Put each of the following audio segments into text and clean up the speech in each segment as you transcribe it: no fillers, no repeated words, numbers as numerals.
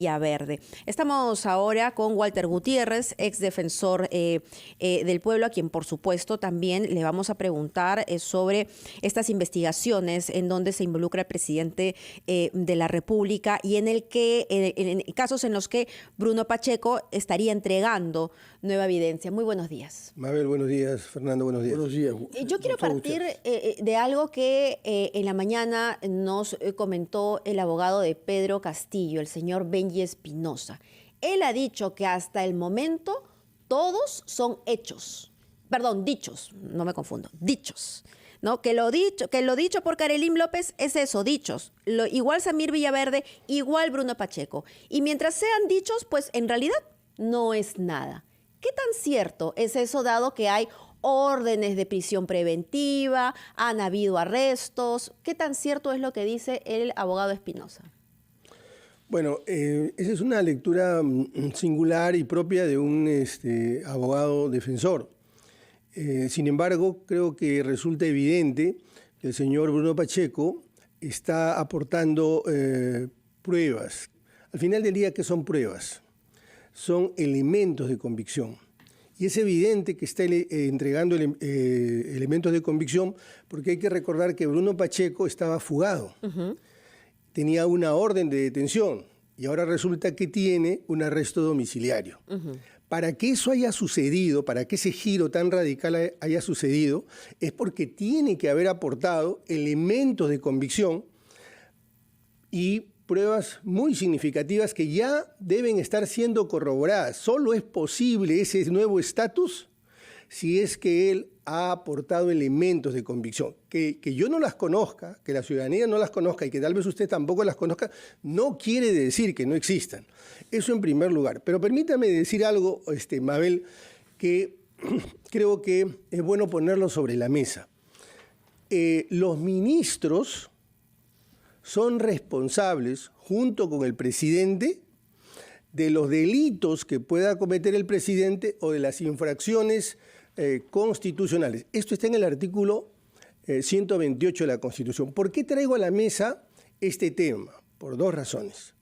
Verde. Estamos ahora con Walter Gutiérrez, ex defensor del pueblo, a quien por supuesto también le vamos a preguntar sobre estas investigaciones en donde se involucra el presidente de la República y en casos en los que Bruno Pacheco estaría entregando nueva evidencia. Muy buenos días. Mabel, buenos días. Fernando, buenos días. Buenos días. Yo quiero partir de algo que en la mañana nos comentó el abogado de Pedro Castillo, el señor Benji Espinosa. Él ha dicho que hasta el momento todos son dichos, no me confundo, dichos. ¿No? Que lo dicho por Karelim López es eso, dichos. Igual Samir Villaverde, igual Bruno Pacheco. Y mientras sean dichos, pues en realidad no es nada. ¿Qué tan cierto es eso, dado que hay órdenes de prisión preventiva, han habido arrestos? ¿Qué tan cierto es lo que dice el abogado Espinosa? Bueno, esa es una lectura singular y propia de un abogado defensor. Sin embargo, creo que resulta evidente que el señor Bruno Pacheco está aportando pruebas. Al final del día, ¿qué son pruebas? Son elementos de convicción. Y es evidente que está entregando elementos de convicción porque hay que recordar que Bruno Pacheco estaba fugado. Tenía una orden de detención y ahora resulta que tiene un arresto domiciliario. Para que eso haya sucedido, para que ese giro tan radical haya sucedido, es porque tiene que haber aportado elementos de convicción y pruebas muy significativas que ya deben estar siendo corroboradas. Solo es posible ese nuevo estatus si es que él ha aportado elementos de convicción. Que yo no las conozca, que la ciudadanía no las conozca y que tal vez usted tampoco las conozca, no quiere decir que no existan. Eso en primer lugar. Pero permítame decir algo, Mabel, que creo que es bueno ponerlo sobre la mesa. Los ministros son responsables, junto con el presidente, de los delitos que pueda cometer el presidente o de las infracciones constitucionales. Esto está en el artículo 128 de la Constitución. ¿Por qué traigo a la mesa este tema? Por dos razones.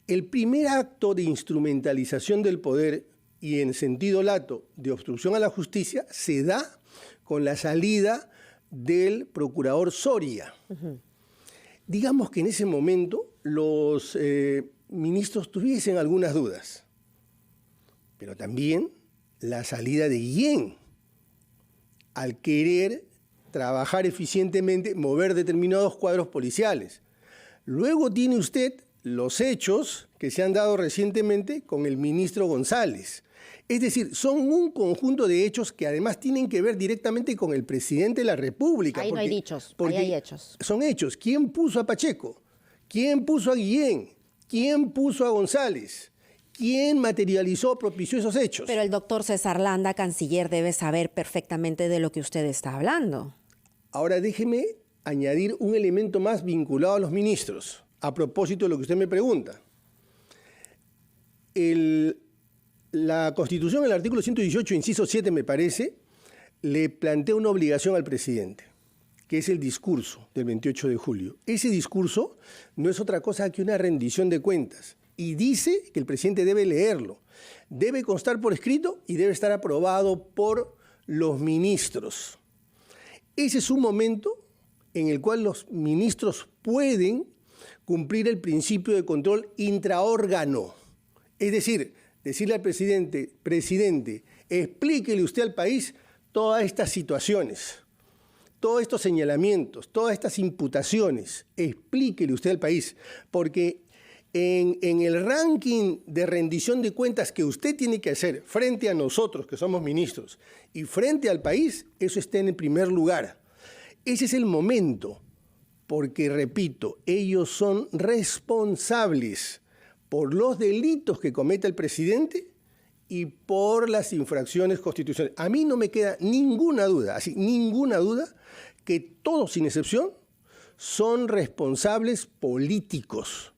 El primer acto de instrumentalización del poder y en sentido lato de obstrucción a la justicia se da con la salida del procurador Soria. Digamos que en ese momento los ministros tuviesen algunas dudas, pero también la salida de Guillén, al querer trabajar eficientemente, mover determinados cuadros policiales. Luego tiene usted los hechos que se han dado recientemente con el ministro González. Es decir, son un conjunto de hechos que además tienen que ver directamente con el presidente de la República. Ahí no hay dichos, ahí hay hechos. Son hechos. ¿Quién puso a Pacheco? ¿Quién puso a Guillén? ¿Quién puso a González? ¿Quién materializó, propició esos hechos? Pero el doctor César Landa, canciller, debe saber perfectamente de lo que usted está hablando. Ahora déjeme añadir un elemento más vinculado a los ministros, a propósito de lo que usted me pregunta. La Constitución, el artículo 118, inciso 7, me parece, le plantea una obligación al presidente, que es el discurso del 28 de julio. Ese discurso no es otra cosa que una rendición de cuentas y dice que el presidente debe leerlo, debe constar por escrito y debe estar aprobado por los ministros. Ese es un momento en el cual los ministros pueden cumplir el principio de control intraórgano. Es decir, decirle al presidente, explíquele usted al país todas estas situaciones, todos estos señalamientos, todas estas imputaciones, explíquele usted al país, porque en el ranking de rendición de cuentas que usted tiene que hacer frente a nosotros, que somos ministros, y frente al país, eso está en el primer lugar. Ese es el momento, porque, repito, ellos son responsables por los delitos que cometa el presidente y por las infracciones constitucionales. A mí no me queda ninguna duda, que todos, sin excepción, son responsables políticos.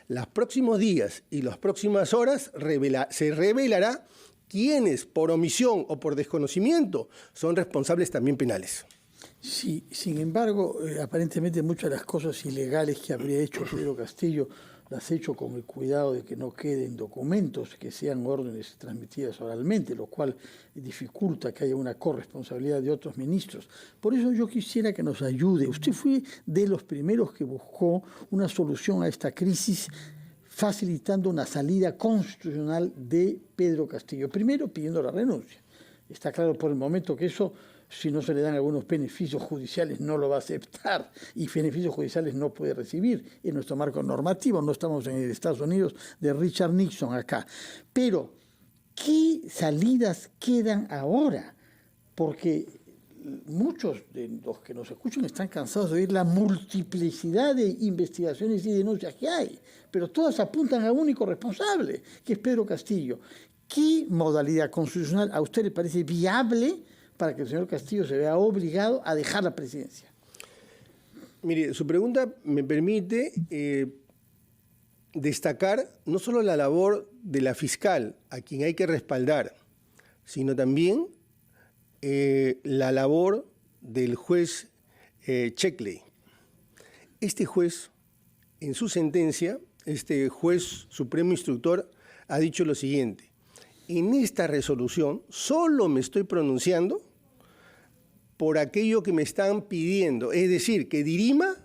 Los próximos días y las próximas horas se revelará quiénes, por omisión o por desconocimiento, son responsables también penales. Sí, sin embargo, aparentemente muchas de las cosas ilegales que habría hecho Pedro Castillo las he hecho con el cuidado de que no queden documentos, que sean órdenes transmitidas oralmente, lo cual dificulta que haya una corresponsabilidad de otros ministros. Por eso yo quisiera que nos ayude. Usted fue de los primeros que buscó una solución a esta crisis, facilitando una salida constitucional de Pedro Castillo. Primero pidiendo la renuncia. Está claro por el momento que eso, si no se le dan algunos beneficios judiciales, no lo va a aceptar, y beneficios judiciales no puede recibir en nuestro marco normativo. No estamos en el Estados Unidos de Richard Nixon acá. Pero, ¿qué salidas quedan ahora? Porque muchos de los que nos escuchan están cansados de oír la multiplicidad de investigaciones y denuncias que hay, pero todas apuntan a un único responsable, que es Pedro Castillo. ¿Qué modalidad constitucional a usted le parece viable para que el señor Castillo se vea obligado a dejar la presidencia? Mire, su pregunta me permite destacar no solo la labor de la fiscal, a quien hay que respaldar, sino también la labor del juez Checkley. Este juez, en su sentencia, este juez supremo instructor ha dicho lo siguiente: en esta resolución solo me estoy pronunciando por aquello que me están pidiendo, es decir, que dirima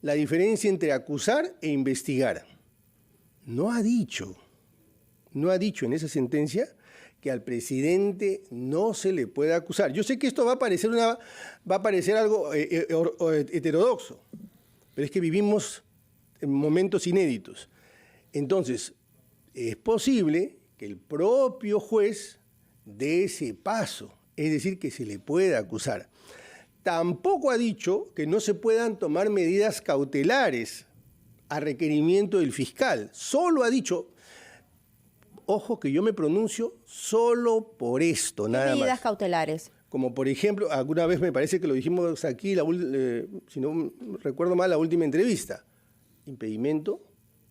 la diferencia entre acusar e investigar. No ha dicho en esa sentencia que al presidente no se le pueda acusar. Yo sé que esto va a parecer algo heterodoxo, pero es que vivimos en momentos inéditos. Entonces, es posible que el propio juez dé ese paso, es decir, que se le pueda acusar. Tampoco ha dicho que no se puedan tomar medidas cautelares a requerimiento del fiscal. Solo ha dicho, ojo que yo me pronuncio solo por esto, nada más. Medidas cautelares. Como por ejemplo, alguna vez me parece que lo dijimos aquí, si no recuerdo mal, la última entrevista, impedimento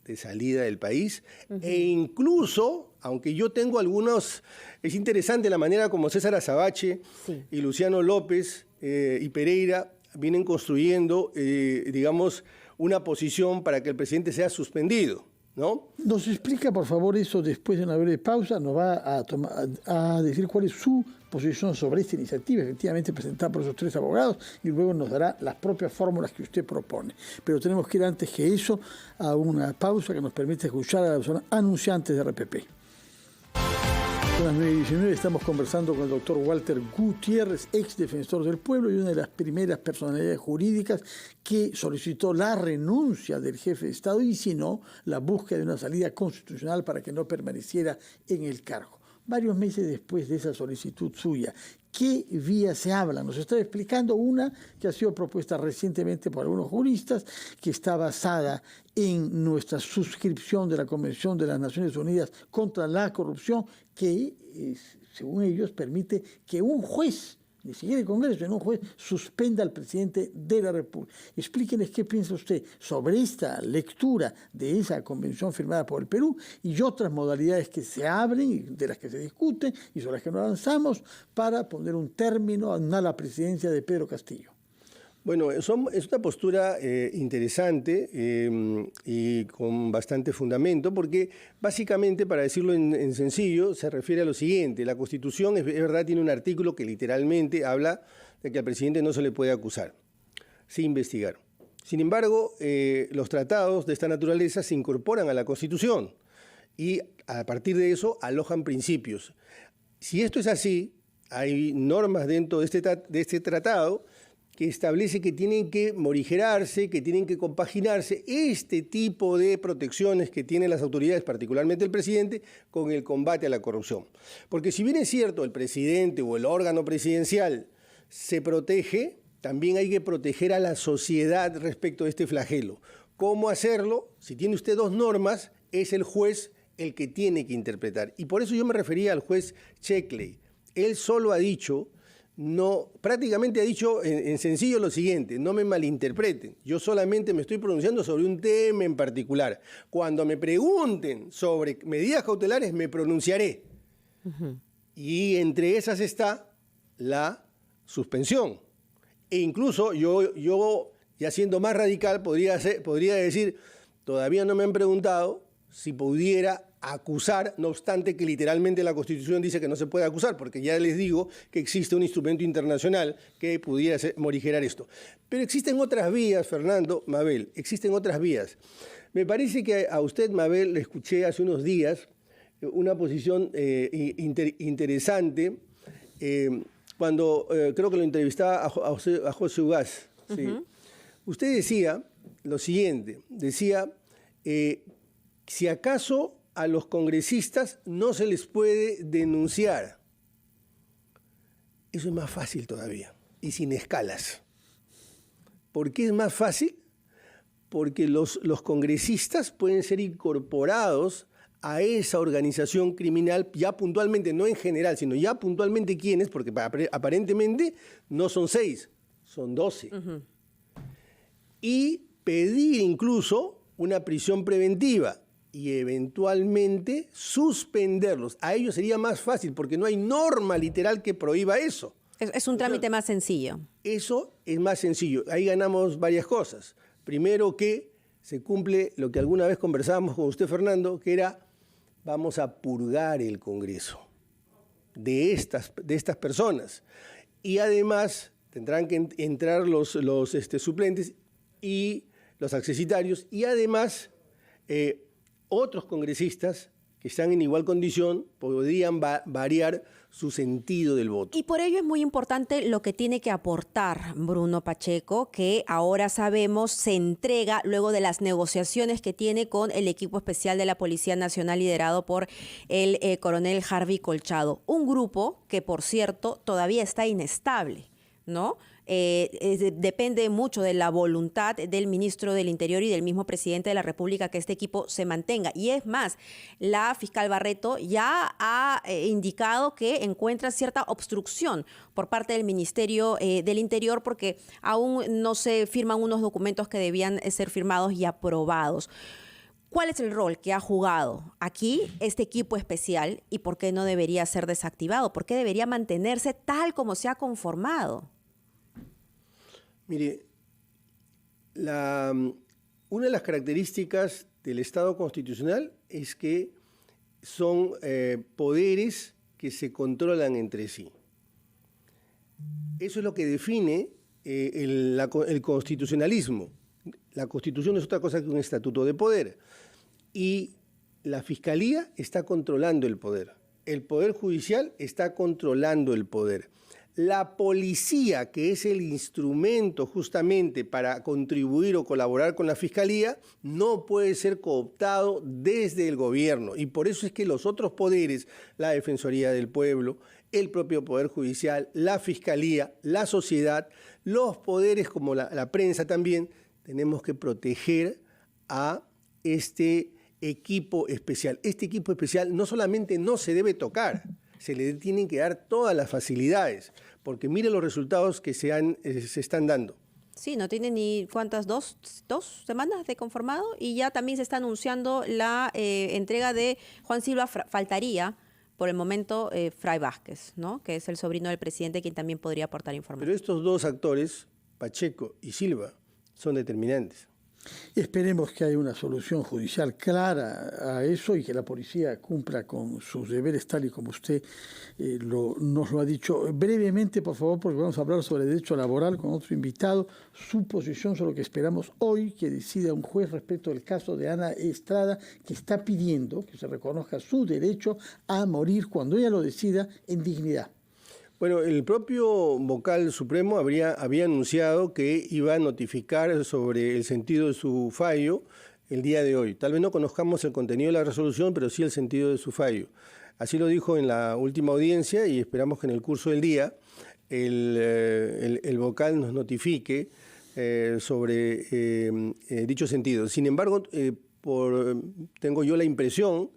de salida del país, e incluso, aunque yo tengo algunos, es interesante la manera como César Azabache y Luciano López y Pereira vienen construyendo, digamos, una posición para que el presidente sea suspendido, ¿no? Nos explica, por favor, eso después de una breve pausa. Nos va a decir cuál es su posición sobre esta iniciativa, efectivamente presentada por esos tres abogados, y luego nos dará las propias fórmulas que usted propone. Pero tenemos que ir antes que eso a una pausa que nos permite escuchar a los anunciantes de RPP. A las 9:19 estamos conversando con el doctor Walter Gutiérrez, ex defensor del pueblo y una de las primeras personalidades jurídicas que solicitó la renuncia del jefe de Estado y, si no, la búsqueda de una salida constitucional para que no permaneciera en el cargo. Varios meses después de esa solicitud suya, ¿qué vía se habla? Nos está explicando una que ha sido propuesta recientemente por algunos juristas, que está basada en nuestra suscripción de la Convención de las Naciones Unidas contra la Corrupción, que, según ellos, permite que un juez, ni siquiera el Congreso, sino un juez, suspenda al presidente de la República. Explíquenos qué piensa usted sobre esta lectura de esa convención firmada por el Perú y otras modalidades que se abren y de las que se discuten y sobre las que no avanzamos para poner un término a la presidencia de Pedro Castillo. Bueno, es una postura interesante y con bastante fundamento, porque básicamente, para decirlo en sencillo, se refiere a lo siguiente: la Constitución, es verdad, tiene un artículo que literalmente habla de que al presidente no se le puede acusar, sí investigar. Sin embargo, los tratados de esta naturaleza se incorporan a la Constitución y a partir de eso alojan principios. Si esto es así, hay normas dentro de este tratado que establece que tienen que morigerarse, que tienen que compaginarse este tipo de protecciones que tienen las autoridades, particularmente el presidente, con el combate a la corrupción. Porque si bien es cierto, el presidente o el órgano presidencial se protege, también hay que proteger a la sociedad respecto a este flagelo. ¿Cómo hacerlo? Si tiene usted dos normas, es el juez el que tiene que interpretar. Y por eso yo me refería al juez Checkley. Él solo ha dicho... No, prácticamente ha dicho en sencillo lo siguiente: no me malinterpreten, yo solamente me estoy pronunciando sobre un tema en particular. Cuando me pregunten sobre medidas cautelares, me pronunciaré. Y entre esas está la suspensión. E incluso yo ya siendo más radical, podría decir, Todavía no me han preguntado si pudiera acusar, no obstante que literalmente la Constitución dice que no se puede acusar, porque ya les digo que existe un instrumento internacional que pudiera morigerar esto. Pero existen otras vías, Fernando, Mabel, existen otras vías. Me parece que a usted, Mabel, le escuché hace unos días una posición interesante cuando creo que lo entrevistaba a José Ugaz. ¿Sí? Usted decía lo siguiente, decía, si acaso a los congresistas no se les puede denunciar. Eso es más fácil todavía y sin escalas. ¿Por qué es más fácil? Porque los congresistas pueden ser incorporados a esa organización criminal ya puntualmente, no en general, sino ya puntualmente quiénes, porque aparentemente no son 6, son 12. Y pedir incluso una prisión preventiva y eventualmente suspenderlos. A ellos sería más fácil porque no hay norma literal que prohíba eso. Es un trámite más sencillo. Eso es más sencillo. Ahí ganamos varias cosas. Primero que se cumple lo que alguna vez conversábamos con usted, Fernando, que era vamos a purgar el Congreso de estas personas. Y además tendrán que entrar los suplentes y los accesitarios y además otros congresistas que están en igual condición podrían variar su sentido del voto. Y por ello es muy importante lo que tiene que aportar Bruno Pacheco, que ahora sabemos se entrega luego de las negociaciones que tiene con el equipo especial de la Policía Nacional liderado por el coronel Harvey Colchado. Un grupo que, por cierto, todavía está inestable, ¿no? Depende mucho de la voluntad del ministro del Interior y del mismo presidente de la República que este equipo se mantenga. Y es más, la fiscal Barreto ya ha indicado que encuentra cierta obstrucción por parte del Ministerio del Interior porque aún no se firman unos documentos que debían ser firmados y aprobados. ¿Cuál es el rol que ha jugado aquí este equipo especial y por qué no debería ser desactivado? ¿Por qué debería mantenerse tal como se ha conformado? Mire, una de las características del Estado constitucional es que son poderes que se controlan entre sí. Eso es lo que define el constitucionalismo. La Constitución no es otra cosa que un estatuto de poder. Y la Fiscalía está controlando el poder. El Poder Judicial está controlando el poder. La policía, que es el instrumento justamente para contribuir o colaborar con la Fiscalía, no puede ser cooptado desde el gobierno. Y por eso es que los otros poderes, la Defensoría del Pueblo, el propio Poder Judicial, la Fiscalía, la sociedad, los poderes como la prensa también, tenemos que proteger a este equipo especial. Este equipo especial no solamente no se debe tocar, se le tienen que dar todas las facilidades, porque mire los resultados que se están dando. Sí, no tiene ni cuántas, dos semanas de conformado y ya también se está anunciando la entrega de Juan Silva. Faltaría por el momento Fray Vázquez, ¿no? Que es el sobrino del presidente quien también podría aportar información. Pero estos dos actores, Pacheco y Silva, son determinantes. Esperemos que haya una solución judicial clara a eso y que la policía cumpla con sus deberes tal y como usted nos lo ha dicho. Brevemente, por favor, porque vamos a hablar sobre derecho laboral con otro invitado, su posición sobre lo que esperamos hoy que decida un juez respecto del caso de Ana Estrada, que está pidiendo que se reconozca su derecho a morir cuando ella lo decida en dignidad. Bueno, el propio vocal supremo había anunciado que iba a notificar sobre el sentido de su fallo el día de hoy. Tal vez no conozcamos el contenido de la resolución, pero sí el sentido de su fallo. Así lo dijo en la última audiencia y esperamos que en el curso del día el vocal nos notifique sobre dicho sentido. Sin embargo, tengo yo la impresión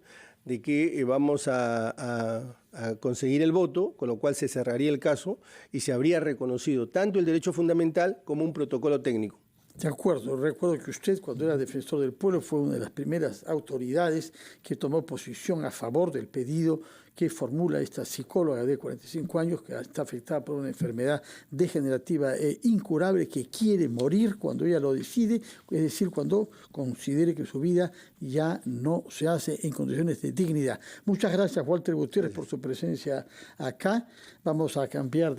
de que vamos a conseguir el voto, con lo cual se cerraría el caso y se habría reconocido tanto el derecho fundamental como un protocolo técnico. De acuerdo, recuerdo que usted cuando era defensor del pueblo fue una de las primeras autoridades que tomó posición a favor del pedido que formula esta psicóloga de 45 años que está afectada por una enfermedad degenerativa e incurable, que quiere morir cuando ella lo decide, es decir, cuando considere que su vida ya no se hace en condiciones de dignidad. Muchas gracias, Walter Gutiérrez, por su presencia acá. Vamos a cambiar de